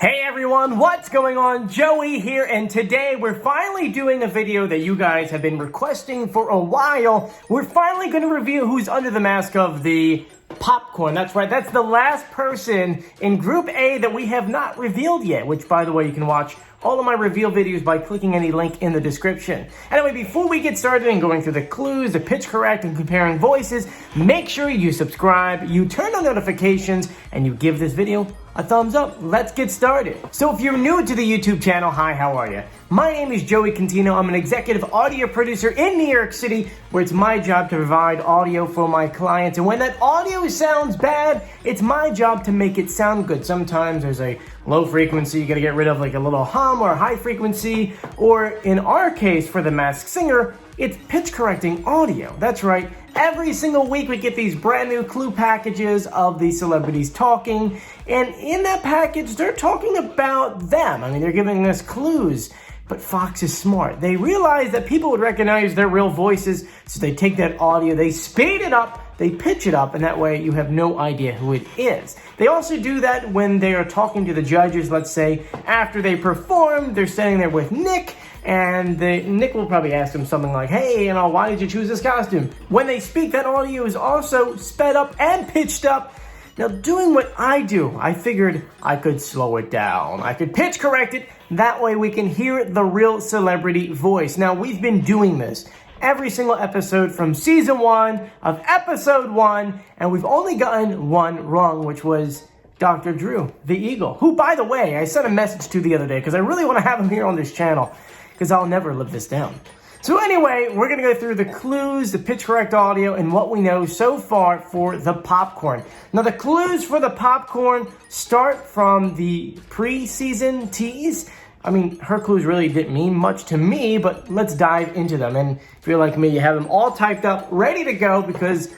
Hey everyone, what's going on? Joey here, and today we're finally doing a video that you guys have been requesting for a while. We're finally going to reveal who's under the mask of the popcorn. That's right, that's the last person in Group A that we have not revealed yet, which, by the way, you can watch all of my reveal videos by clicking any link in the description. Anyway, before we get started and going through the clues, the pitch correct, and comparing voices, make sure you subscribe, you turn on notifications, and you give this video a thumbs up. Let's get started. So if you're new to the YouTube channel, hi, how are you? My name is Joey Contino. I'm an executive audio producer in New York City, where it's my job to provide audio for my clients. And when that audio sounds bad, it's my job to make it sound good. Sometimes there's a low frequency, you gotta get rid of like a little hum, or a high frequency, or in our case for The Masked Singer, it's pitch correcting audio. That's right. Every single week we get these brand new clue packages of these celebrities talking, and in that package they're talking about them. I mean, they're giving us clues. But Fox is smart. They realize that people would recognize their real voices, so they take that audio, they speed it up, they pitch it up, and that way you have no idea who it is. They also do that when they are talking to the judges. Let's say after they perform, they're standing there with Nick, and Nick will probably ask them something like, hey, why did you choose this costume? When they speak, that audio is also sped up and pitched up. Now, doing what I do, I figured I could slow it down. I could pitch correct it. That way we can hear the real celebrity voice. Now, we've been doing this every single episode from season 1 of episode 1, and we've only gotten one wrong, which was Dr. Drew, the Eagle, who, by the way, I sent a message to the other day because I really want to have him here on this channel because I'll never live this down. So anyway, we're going to go through the clues, the pitch correct audio, and what we know so far for the popcorn. Now, the clues for the popcorn start from the preseason tease. I mean, her clues really didn't mean much to me, but let's dive into them. And if you're like me, you have them all typed up, ready to go, because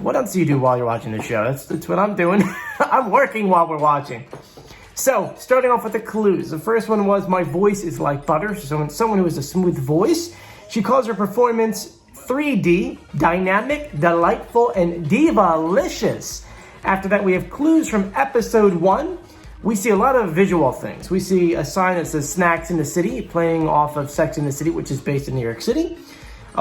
what else do you do while you're watching the show? That's what I'm doing. I'm working while we're watching. So, starting off with the clues. The first one was, my voice is like butter. So someone who has a smooth voice. She calls her performance 3D, dynamic, delightful, and diva-licious. After that, we have clues from episode 1. We see a lot of visual things. We see a sign that says Snacks in the City, playing off of Sex in the City, which is based in New York City.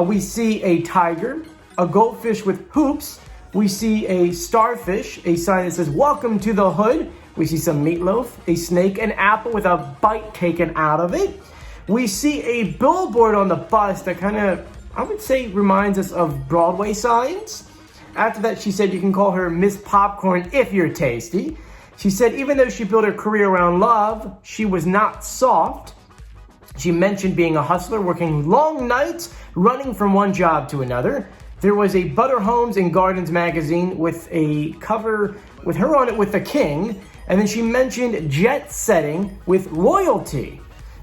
We see a tiger, a goldfish with hoops. We see a starfish, a sign that says Welcome to the Hood. We see some meatloaf, a snake, an apple with a bite taken out of it. We see a billboard on the bus that kind of, I would say, reminds us of Broadway signs. After that, she said you can call her Miss Popcorn if you're tasty. She said even though she built her career around love, she was not soft. She mentioned being a hustler, working long nights, running from one job to another. There was a Butter Homes and Gardens magazine with a cover with her on it with the king. And then she mentioned jet setting with royalty.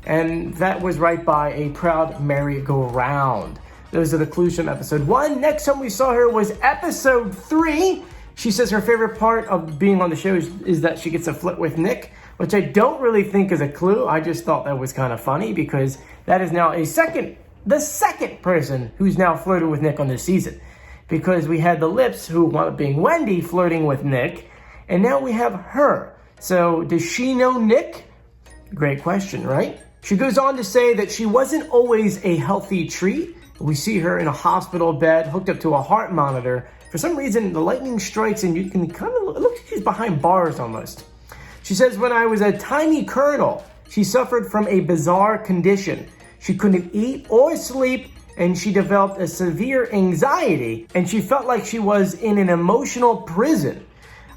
And that was right by a proud merry-go-round. Those are the clues from episode 1. Next time we saw her was episode 3. She says her favorite part of being on the show is that she gets a flirt with Nick, which I don't really think is a clue. I just thought that was kind of funny because that is now the second person who's now flirted with Nick on this season. Because we had the Lips, who wound up being Wendy, flirting with Nick, and now we have her. So does she know Nick? Great question, right? She goes on to say that she wasn't always a healthy treat. We see her in a hospital bed, hooked up to a heart monitor. For some reason, the lightning strikes and you can kind of, it looks like she's behind bars almost. She says, when I was a tiny colonel, she suffered from a bizarre condition. She couldn't eat or sleep, and she developed a severe anxiety, and she felt like she was in an emotional prison.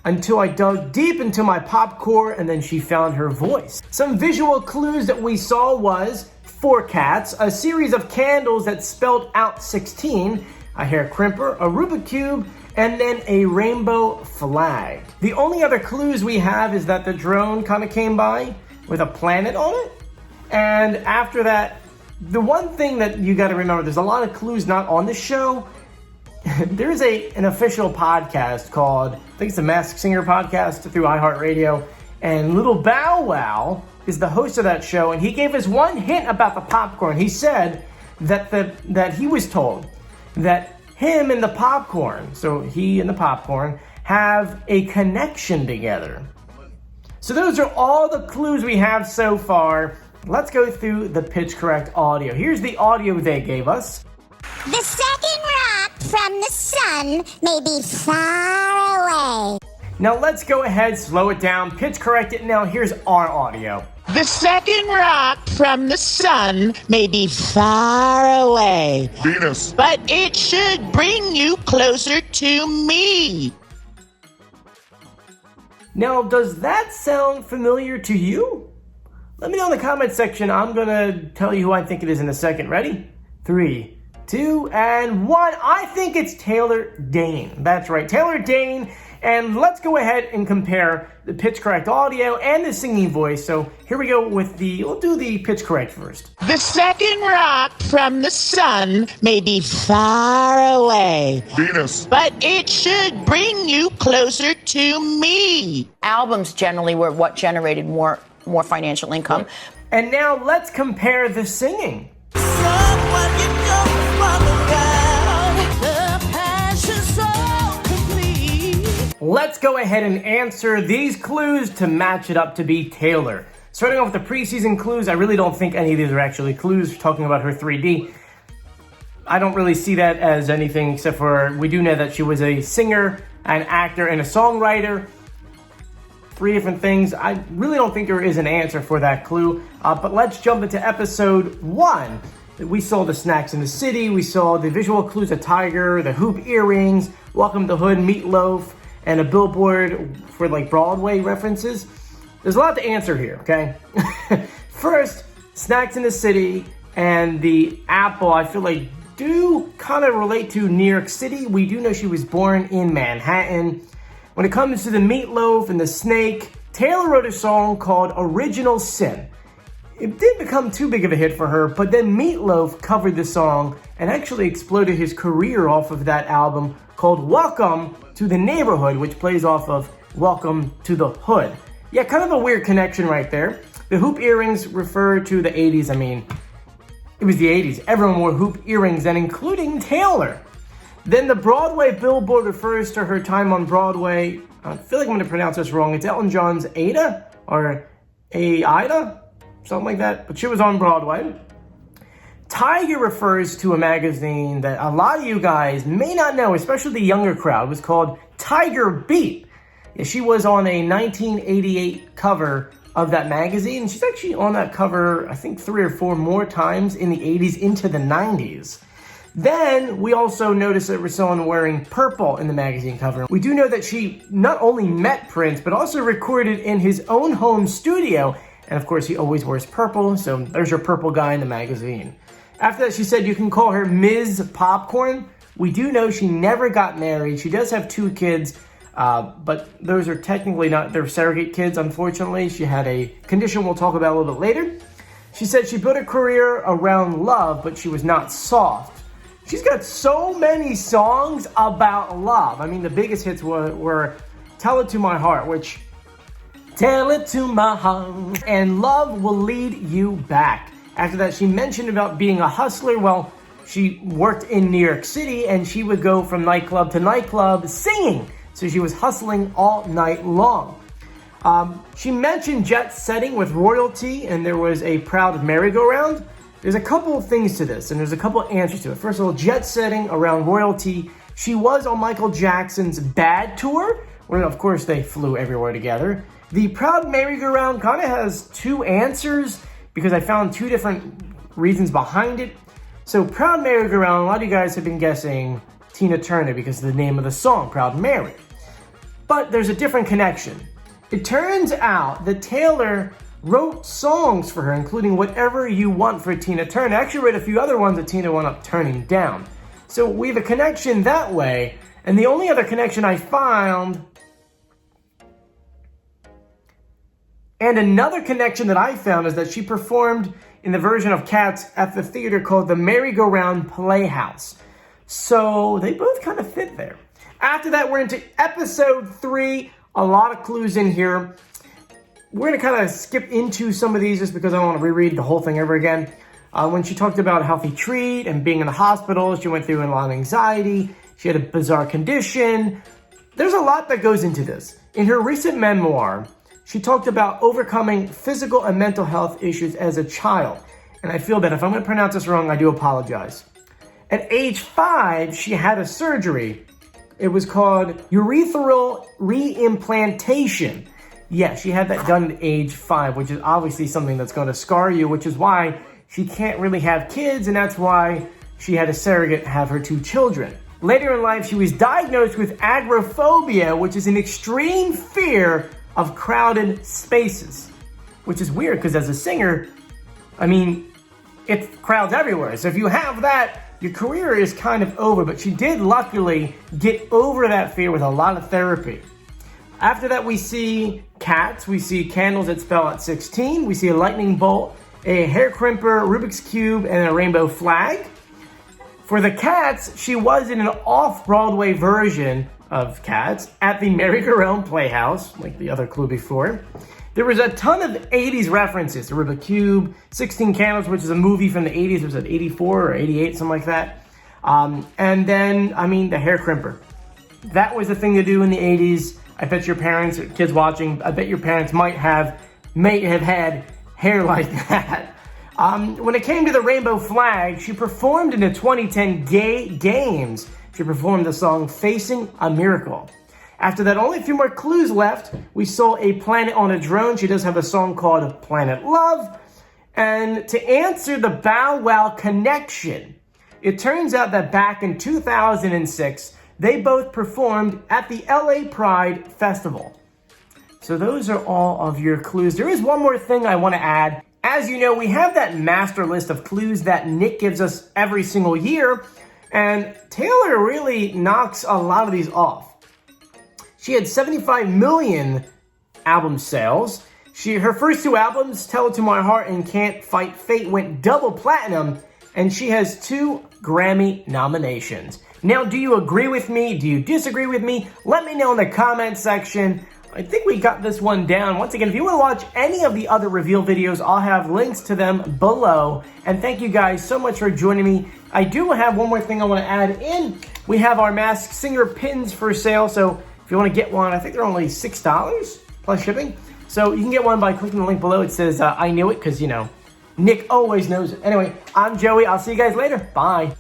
Until I dug deep into my popcorn, and then she found her voice. Some visual clues that we saw was 4 cats, a series of candles that spelled out 16, a hair crimper, a Rubik's Cube, and then a rainbow flag. The only other clues we have is that the drone kind of came by with a planet on it. And after that, the one thing that you got to remember, there's a lot of clues not on the show. There's an official podcast called, I think it's the Masked Singer podcast through iHeartRadio, and Little Bow Wow is the host of that show, and he gave us one hint about the popcorn. He said that he was told that him and the popcorn, so he and the popcorn, have a connection together. So those are all the clues we have so far. Let's go through the pitch correct audio. Here's the audio they gave us. The second rock from the sun may be far away. Now let's go ahead, slow it down, pitch correct it. Now here's our audio. The second rock from the sun may be far away, Venus, but it should bring you closer to me. Now, does that sound familiar to you? Let me know in the comment section. I'm gonna tell you who I think it is in a second. Ready? 3, 2, and 1. I think it's Taylor Dayne. That's right, Taylor Dayne. And let's go ahead and compare the pitch correct audio and the singing voice. So here we go with we'll do the pitch correct first. The second rock from the sun may be far away, Venus, but it should bring you closer to me. Albums generally were what generated more financial income. And now let's compare the singing. Let's go ahead and answer these clues to match it up to be Taylor. Starting off with the preseason clues, I really don't think any of these are actually clues. Talking about her 3D, I don't really see that as anything except for we do know that she was a singer, an actor, and a songwriter. 3 different things. I really don't think there is an answer for that clue. But let's jump into episode 1. We saw the snacks in the city. We saw the visual clues, a tiger, the hoop earrings, welcome to hood, meatloaf, and a billboard for like Broadway references. There's a lot to answer here, okay? First, snacks in the city and the apple, I feel like do kind of relate to New York City. We do know she was born in Manhattan. When it comes to the meatloaf and the snake, Taylor wrote a song called Original Sin. It didn't become too big of a hit for her, but then Meatloaf covered the song and actually exploded his career off of that album called Welcome to the Neighborhood, which plays off of Welcome to the Hood. Yeah, kind of a weird connection right there. The hoop earrings refer to the 80s. I mean, it was the 80s. Everyone wore hoop earrings, and including Taylor. Then the Broadway billboard refers to her time on Broadway. I feel like I'm going to pronounce this wrong. It's Elton John's Ada or Aida, something like that. But she was on Broadway. Tiger refers to a magazine that a lot of you guys may not know, especially the younger crowd. It was called Tiger Beat. Yeah, she was on a 1988 cover of that magazine. She's actually on that cover, I think 3 or 4 more times in the 80s into the 90s. Then we also noticed that there was someone wearing purple in the magazine cover. We do know that she not only met Prince, but also recorded in his own home studio. And of course, he always wears purple, so there's your purple guy in the magazine. After that, she said you can call her Ms. Popcorn. We do know she never got married. She does have 2 kids, but those are technically not, they're surrogate kids, unfortunately. She had a condition we'll talk about a little bit later. She said she built a career around love, but she was not soft. She's got so many songs about love. I mean, the biggest hits were Tell It to My Heart, which, tell it to my heart, and Love Will Lead You Back. After that, she mentioned about being a hustler. Well, she worked in New York City, and she would go from nightclub to nightclub singing. So she was hustling all night long. She mentioned jet setting with royalty, and there was a proud merry-go-round. There's a couple of things to this, and there's a couple of answers to it. First of all, jet setting around royalty. She was on Michael Jackson's Bad Tour, where, of course, they flew everywhere together. The proud merry-go-round kind of has 2 answers, because I found 2 different reasons behind it. So Proud Merry-Go-Round, a lot of you guys have been guessing Tina Turner because of the name of the song, Proud Mary. But there's a different connection. It turns out that Taylor wrote songs for her, including Whatever You Want for Tina Turner. I actually read a few other ones that Tina wound up turning down. So we have a connection that way. And the only other connection I found, and another connection that I found, is that she performed in the version of Cats at the theater called the Merry-Go-Round Playhouse. So they both kind of fit there. After that, we're into episode 3. A lot of clues in here. We're going to kind of skip into some of these just because I don't want to reread the whole thing ever again. When she talked about healthy treat and being in the hospital, she went through a lot of anxiety. She had a bizarre condition. There's a lot that goes into this. In her recent memoir, she talked about overcoming physical and mental health issues as a child. And I feel that if I'm going to pronounce this wrong, I do apologize. At age 5, she had a surgery. It was called urethral reimplantation. Yeah, she had that done at age 5, which is obviously something that's going to scar you, which is why she can't really have kids, and that's why she had a surrogate have her 2 children. Later in life, she was diagnosed with agoraphobia, which is an extreme fear of crowded spaces, which is weird because as a singer, I mean, it's crowds everywhere. So if you have that, your career is kind of over, but she did luckily get over that fear with a lot of therapy. After that, we see cats, we see candles that spell at 16, we see a lightning bolt, a hair crimper, Rubik's Cube, and a rainbow flag. For the Cats, she was in an off-Broadway version of Cats at the Merry-Go-Round Playhouse, like the other clue before. There was a ton of 80s references. The Rubik's Cube, 16 Candles, which is a movie from the 80s. It was at 84 or 88, something like that. And then, the hair crimper. That was the thing to do in the 80s. I bet your parents, or kids watching, I bet your parents may have had hair like that. When it came to the rainbow flag, she performed in the 2010 Gay Games. She performed the song Facing a Miracle. After that, only a few more clues left. We saw a planet on a drone. She does have a song called Planet Love. And to answer the Bow Wow connection, it turns out that back in 2006, they both performed at the LA Pride Festival. So those are all of your clues. There is one more thing I want to add. As you know, we have that master list of clues that Nick gives us every single year, and Taylor really knocks a lot of these off. She had 75 million album sales. Her first 2 albums, Tell It to My Heart and Can't Fight Fate, went double platinum, and she has 2 Grammy nominations. Now, do you agree with me? Do you disagree with me? Let me know in the comment section. I think we got this one down. Once again, if you want to watch any of the other reveal videos, I'll have links to them below. And thank you guys so much for joining me. I do have one more thing I want to add in. We have our Masked Singer pins for sale. So if you want to get one, I think they're only $6 plus shipping. So you can get one by clicking the link below. It says, I knew it because, Nick always knows it. Anyway, I'm Joey. I'll see you guys later. Bye.